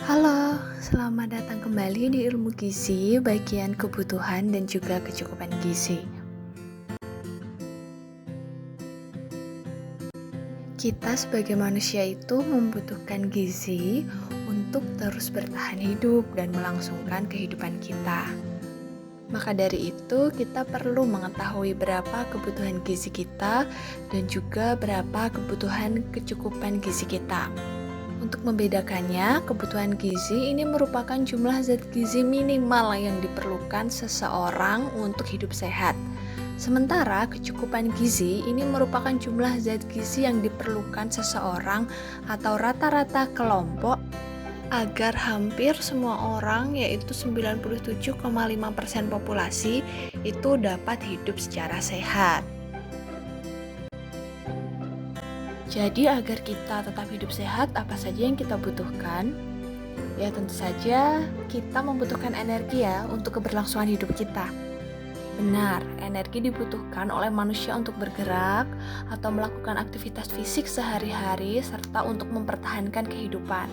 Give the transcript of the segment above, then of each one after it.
Halo, selamat datang kembali di Ilmu Gizi, bagian kebutuhan dan juga kecukupan gizi. Kita sebagai manusia itu membutuhkan gizi untuk terus bertahan hidup dan melangsungkan kehidupan kita. Maka dari itu, kita perlu mengetahui berapa kebutuhan gizi kita dan juga berapa kebutuhan kecukupan gizi kita. Untuk membedakannya, kebutuhan gizi ini merupakan jumlah zat gizi minimal yang diperlukan seseorang untuk hidup sehat. Sementara kecukupan gizi ini merupakan jumlah zat gizi yang diperlukan seseorang atau rata-rata kelompok agar hampir semua orang, yaitu 97,5% populasi, itu dapat hidup secara sehat. Jadi agar kita tetap hidup sehat, apa saja yang kita butuhkan? Ya tentu saja kita membutuhkan energi ya untuk keberlangsungan hidup kita. Benar, energi dibutuhkan oleh manusia untuk bergerak atau melakukan aktivitas fisik sehari-hari serta untuk mempertahankan kehidupan.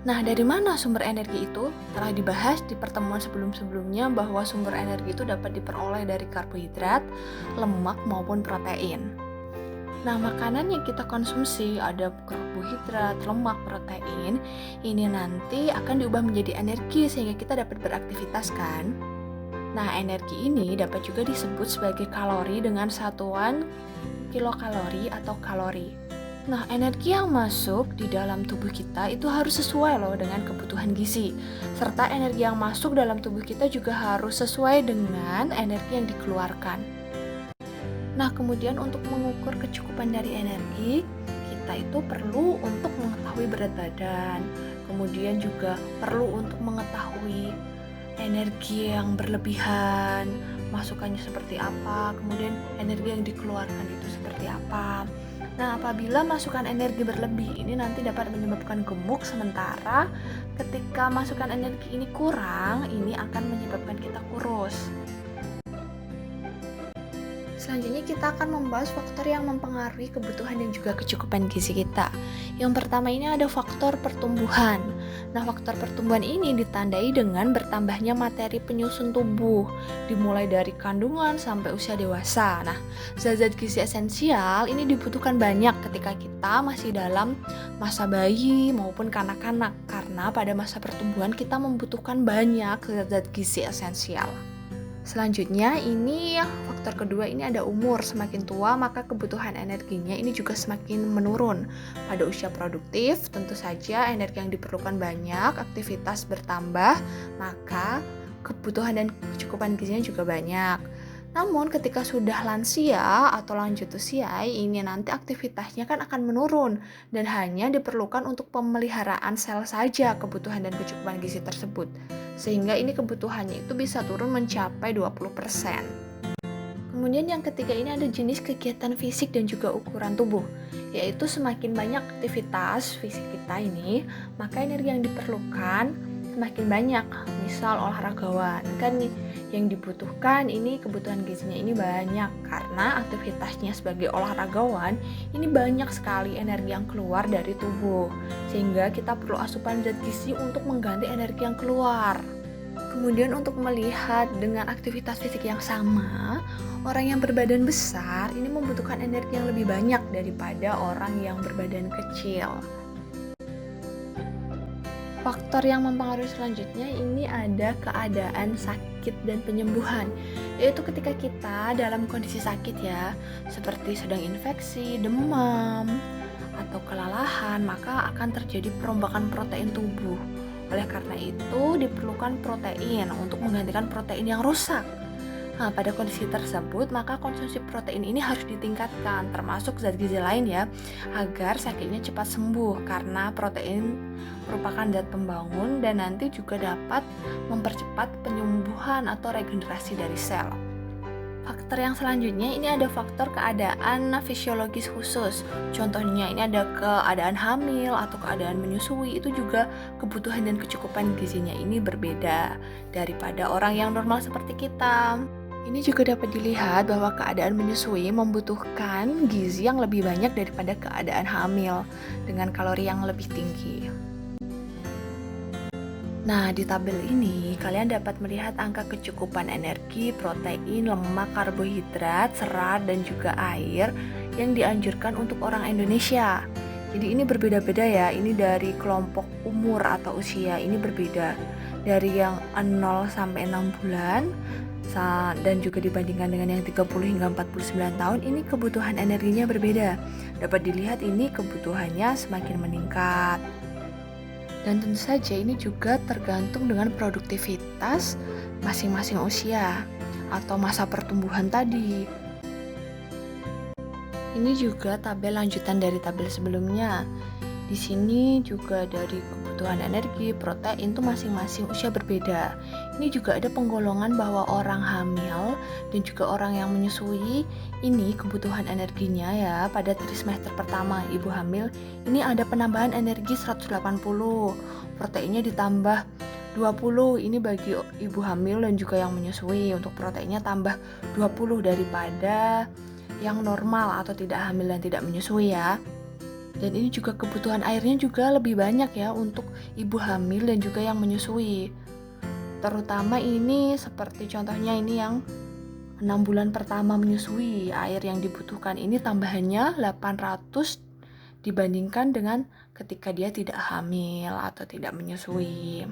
Nah, dari mana sumber energi itu? Telah dibahas di pertemuan sebelum-sebelumnya bahwa sumber energi itu dapat diperoleh dari karbohidrat, lemak maupun protein. Nah, makanan yang kita konsumsi ada karbohidrat, lemak, protein, ini nanti akan diubah menjadi energi sehingga kita dapat beraktivitas kan? Nah, energi ini dapat juga disebut sebagai kalori dengan satuan kilokalori atau kalori. Nah, energi yang masuk di dalam tubuh kita itu harus sesuai loh dengan kebutuhan gizi. Serta energi yang masuk dalam tubuh kita juga harus sesuai dengan energi yang dikeluarkan. Nah, kemudian untuk mengukur kecukupan dari energi, kita itu perlu untuk mengetahui berat badan. Kemudian juga perlu untuk mengetahui energi yang berlebihan, masukannya seperti apa, kemudian energi yang dikeluarkan itu seperti apa. Nah, apabila masukan energi berlebih, ini nanti dapat menyebabkan gemuk, sementara ketika masukan energi ini kurang, ini akan menyebabkan kita kurus. Selanjutnya kita akan membahas faktor yang mempengaruhi kebutuhan dan juga kecukupan gizi kita. Yang pertama ini ada faktor pertumbuhan. Nah, faktor pertumbuhan ini ditandai dengan bertambahnya materi penyusun tubuh, dimulai dari kandungan sampai usia dewasa. Nah, zat-zat gizi esensial ini dibutuhkan banyak ketika kita masih dalam masa bayi maupun kanak-kanak, karena pada masa pertumbuhan kita membutuhkan banyak zat-zat gizi esensial. Selanjutnya ini faktor kedua ini ada umur. Semakin tua maka kebutuhan energinya ini juga semakin menurun. Pada usia produktif tentu saja energi yang diperlukan banyak, aktivitas bertambah, maka kebutuhan dan kecukupan gizinya juga banyak. Namun ketika sudah lansia atau lanjut usia, ini nanti aktivitasnya kan akan menurun dan hanya diperlukan untuk pemeliharaan sel saja kebutuhan dan kecukupan gizi tersebut. Sehingga ini kebutuhannya itu bisa turun mencapai 20%. Kemudian yang ketiga ini ada jenis kegiatan fisik dan juga ukuran tubuh, yaitu semakin banyak aktivitas fisik kita ini, maka energi yang diperlukan semakin banyak. Misal olahragawan kan nih, yang dibutuhkan ini kebutuhan gizinya ini banyak karena aktivitasnya sebagai olahragawan ini banyak sekali energi yang keluar dari tubuh, sehingga kita perlu asupan zat gizi untuk mengganti energi yang keluar. Kemudian untuk melihat dengan aktivitas fisik yang sama, orang yang berbadan besar ini membutuhkan energi yang lebih banyak daripada orang yang berbadan kecil. Faktor yang mempengaruhi selanjutnya ini ada keadaan sakit dan penyembuhan, yaitu ketika kita dalam kondisi sakit ya, seperti sedang infeksi, demam, atau kelelahan, maka akan terjadi perombakan protein tubuh. Oleh karena itu diperlukan protein untuk menggantikan protein yang rusak. Nah, pada kondisi tersebut maka konsumsi protein ini harus ditingkatkan, termasuk zat gizi lain ya, agar sakitnya cepat sembuh karena protein merupakan zat pembangun dan nanti juga dapat mempercepat penyembuhan atau regenerasi dari sel. Faktor yang selanjutnya ini ada faktor keadaan fisiologis khusus. Contohnya ini ada keadaan hamil atau keadaan menyusui, itu juga kebutuhan dan kecukupan gizinya ini berbeda daripada orang yang normal seperti kita. Ini juga dapat dilihat bahwa keadaan menyusui membutuhkan gizi yang lebih banyak daripada keadaan hamil dengan kalori yang lebih tinggi. Nah, di tabel ini kalian dapat melihat angka kecukupan energi, protein, lemak, karbohidrat, serat, dan juga air yang dianjurkan untuk orang Indonesia. Jadi ini berbeda-beda ya, ini dari kelompok umur atau usia ini berbeda. Dari yang 0 sampai 6 bulan dan juga dibandingkan dengan yang 30 hingga 49 tahun, ini kebutuhan energinya berbeda. Dapat dilihat ini kebutuhannya semakin meningkat. Dan tentu saja ini juga tergantung dengan produktivitas masing-masing usia atau masa pertumbuhan tadi. Ini juga tabel lanjutan dari tabel sebelumnya. Di sini juga dari kebutuhan energi, protein itu masing-masing usia berbeda. Ini juga ada penggolongan bahwa orang hamil dan juga orang yang menyusui, ini kebutuhan energinya ya pada trimester pertama ibu hamil, ini ada penambahan energi 180, proteinnya ditambah 20, ini bagi ibu hamil dan juga yang menyusui, untuk proteinnya tambah 20 daripada yang normal atau tidak hamil dan tidak menyusui ya. Dan ini juga kebutuhan airnya juga lebih banyak ya untuk ibu hamil dan juga yang menyusui. Terutama ini seperti contohnya ini yang 6 bulan pertama menyusui, air yang dibutuhkan ini tambahannya 800 dibandingkan dengan ketika dia tidak hamil atau tidak menyusui.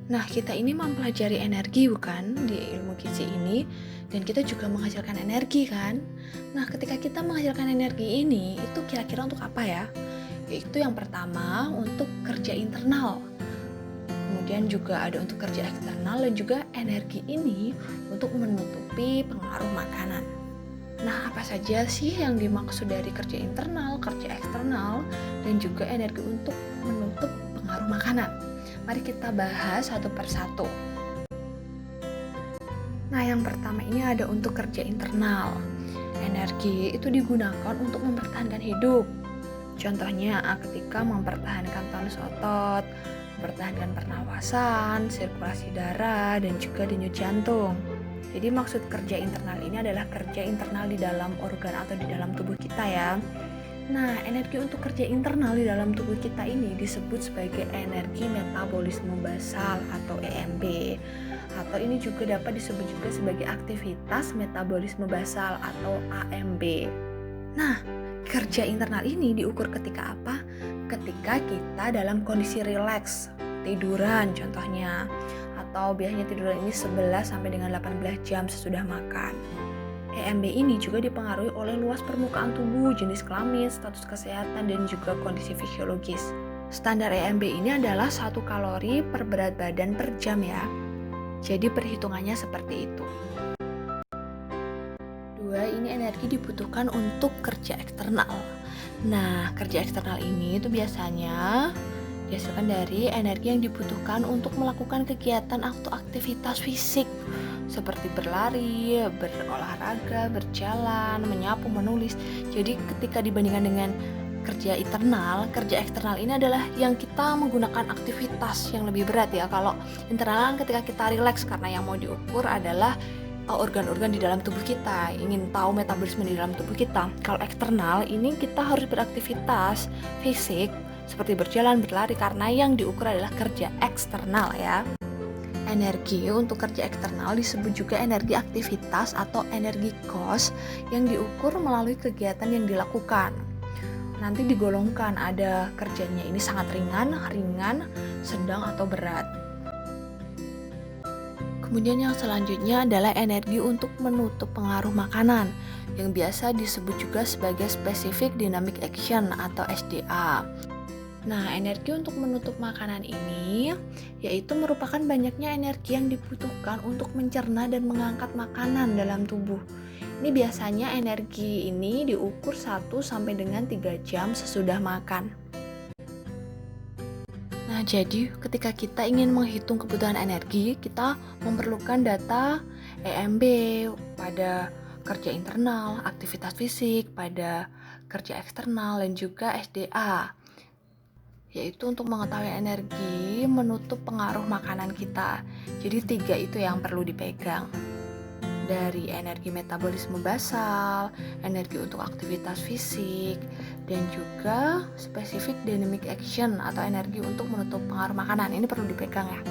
Nah, kita ini mempelajari energi bukan di ilmu gizi ini, dan kita juga menghasilkan energi kan. Nah, ketika kita menghasilkan energi ini, itu kira-kira untuk apa ya? Yaitu yang pertama untuk kerja internal. Kemudian juga ada untuk kerja eksternal, dan juga energi ini untuk menutupi pengaruh makanan. Nah, apa saja sih yang dimaksud dari kerja internal, kerja eksternal, dan juga energi untuk menutup pengaruh makanan? Mari kita bahas satu persatu. Nah, yang pertama ini ada untuk kerja internal. Energi itu digunakan untuk mempertahankan hidup. Contohnya ketika mempertahankan tonus otot, mempertahankan pernapasan, sirkulasi darah, dan juga denyut jantung. Jadi maksud kerja internal ini adalah kerja internal di dalam organ atau di dalam tubuh kita ya. Nah, energi untuk kerja internal di dalam tubuh kita ini disebut sebagai energi metabolisme basal atau EMB. Atau ini juga dapat disebut juga sebagai aktivitas metabolisme basal atau AMB. Nah, kerja internal ini diukur ketika apa? Ketika kita dalam kondisi rileks, tiduran contohnya. Atau biasanya tiduran ini 11 sampai dengan 18 jam sesudah makan. EMB ini juga dipengaruhi oleh luas permukaan tubuh, jenis kelamin, status kesehatan, dan juga kondisi fisiologis. Standar EMB ini adalah 1 kalori per berat badan per jam ya. Jadi perhitungannya seperti itu. 2, ini energi dibutuhkan untuk kerja eksternal. Nah, kerja eksternal ini itu biasanya dihasilkan dari energi yang dibutuhkan untuk melakukan kegiatan atau aktivitas fisik seperti berlari, berolahraga, berjalan, menyapu, menulis. Jadi ketika dibandingkan dengan kerja internal, kerja eksternal ini adalah yang kita menggunakan aktivitas yang lebih berat ya. Kalau internal kan ketika kita rileks, karena yang mau diukur adalah organ-organ di dalam tubuh kita, ingin tahu metabolisme di dalam tubuh kita. Kalau eksternal ini kita harus beraktivitas fisik seperti berjalan, berlari, karena yang diukur adalah kerja eksternal ya. Energi untuk kerja eksternal disebut juga energi aktivitas atau energi cost yang diukur melalui kegiatan yang dilakukan. Nanti digolongkan ada kerjanya ini sangat ringan, sedang atau berat. Kemudian yang selanjutnya adalah energi untuk menutup pengaruh makanan yang biasa disebut juga sebagai specific dynamic action atau SDA. Nah, energi untuk menutup makanan ini yaitu merupakan banyaknya energi yang dibutuhkan untuk mencerna dan mengangkat makanan dalam tubuh. Ini biasanya energi ini diukur 1 sampai dengan 3 jam sesudah makan. Nah, jadi ketika kita ingin menghitung kebutuhan energi, kita memerlukan data EMB pada kerja internal, aktivitas fisik, pada kerja eksternal, dan juga SDA. Yaitu untuk mengetahui energi menutup pengaruh makanan kita. Jadi 3 itu yang perlu dipegang. Dari energi metabolisme basal, energi untuk aktivitas fisik, dan juga specific dynamic action atau energi untuk menutup pengaruh makanan. Ini perlu dipegang ya.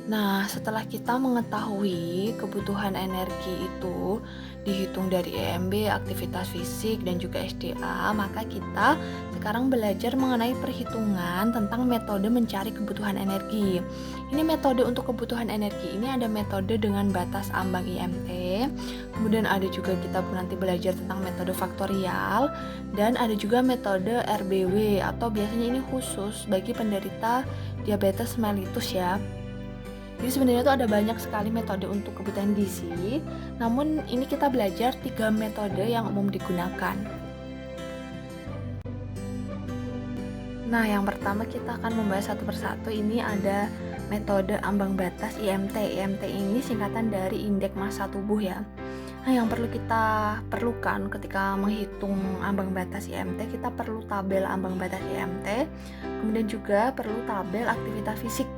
Nah, setelah kita mengetahui kebutuhan energi itu dihitung dari EMB, aktivitas fisik, dan juga SDA, maka kita sekarang belajar mengenai perhitungan tentang metode mencari kebutuhan energi. Ini metode untuk kebutuhan energi ini ada metode dengan batas ambang IMT, kemudian ada juga kita nanti belajar tentang metode faktorial, dan ada juga metode RBW atau biasanya ini khusus bagi penderita diabetes mellitus ya. Jadi sebenarnya itu ada banyak sekali metode untuk kebutuhan gizi, namun ini kita belajar 3 metode yang umum digunakan. Nah, yang pertama kita akan membahas satu persatu. Ini ada metode ambang batas IMT. IMT ini singkatan dari indeks massa tubuh ya. Nah, yang perlu kita perlukan ketika menghitung ambang batas IMT, kita perlu tabel ambang batas IMT, kemudian juga perlu tabel aktivitas fisik.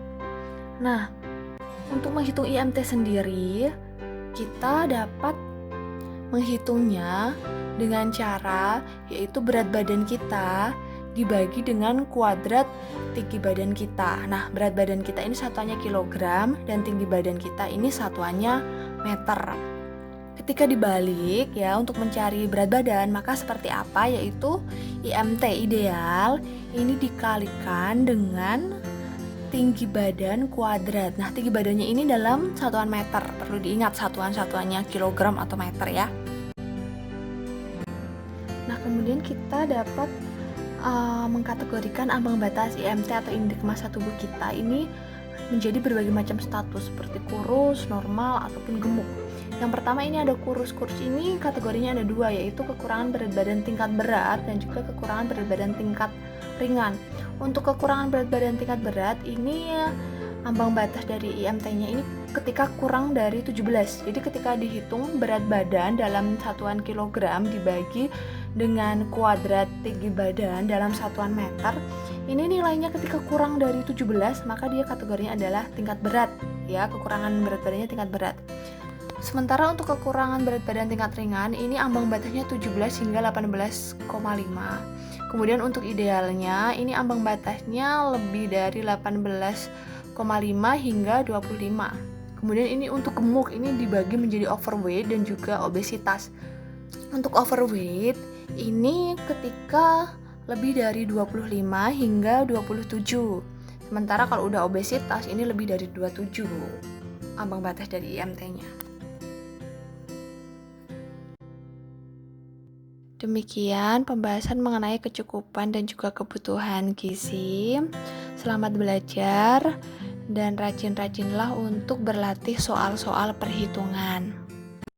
Nah, untuk menghitung IMT sendiri, kita dapat menghitungnya dengan cara yaitu berat badan kita dibagi dengan kuadrat tinggi badan kita. Nah, berat badan kita ini satuannya kilogram dan tinggi badan kita ini satuannya meter. Ketika dibalik ya untuk mencari berat badan, maka seperti apa? Yaitu IMT ideal ini dikalikan dengan tinggi badan kuadrat. Nah, tinggi badannya ini dalam satuan meter. Perlu diingat satuan-satuannya kilogram atau meter ya. Nah, kemudian kita dapat mengkategorikan ambang batas IMT atau indeks massa tubuh kita ini menjadi berbagai macam status seperti kurus, normal, ataupun gemuk. Yang pertama ini ada kurus. Kurus ini kategorinya ada 2, yaitu kekurangan berat badan tingkat berat dan juga kekurangan berat badan tingkat ringan. Untuk kekurangan berat badan tingkat berat ini ambang batas dari IMT-nya ini ketika kurang dari 17. Jadi ketika dihitung berat badan dalam satuan kilogram dibagi dengan kuadrat tinggi badan dalam satuan meter, ini nilainya ketika kurang dari 17, maka dia kategorinya adalah tingkat berat ya, kekurangan berat badannya tingkat berat. Sementara untuk kekurangan berat badan tingkat ringan ini ambang batasnya 17 hingga 18,5. Kemudian untuk idealnya ini ambang batasnya lebih dari 18,5 hingga 25. Kemudian ini untuk gemuk ini dibagi menjadi overweight dan juga obesitas. Untuk overweight ini ketika lebih dari 25 hingga 27. Sementara kalau udah obesitas ini lebih dari 27 ambang batas dari IMT-nya. Demikian pembahasan mengenai kecukupan dan juga kebutuhan gizi. Selamat belajar dan rajin-rajinlah untuk berlatih soal-soal perhitungan.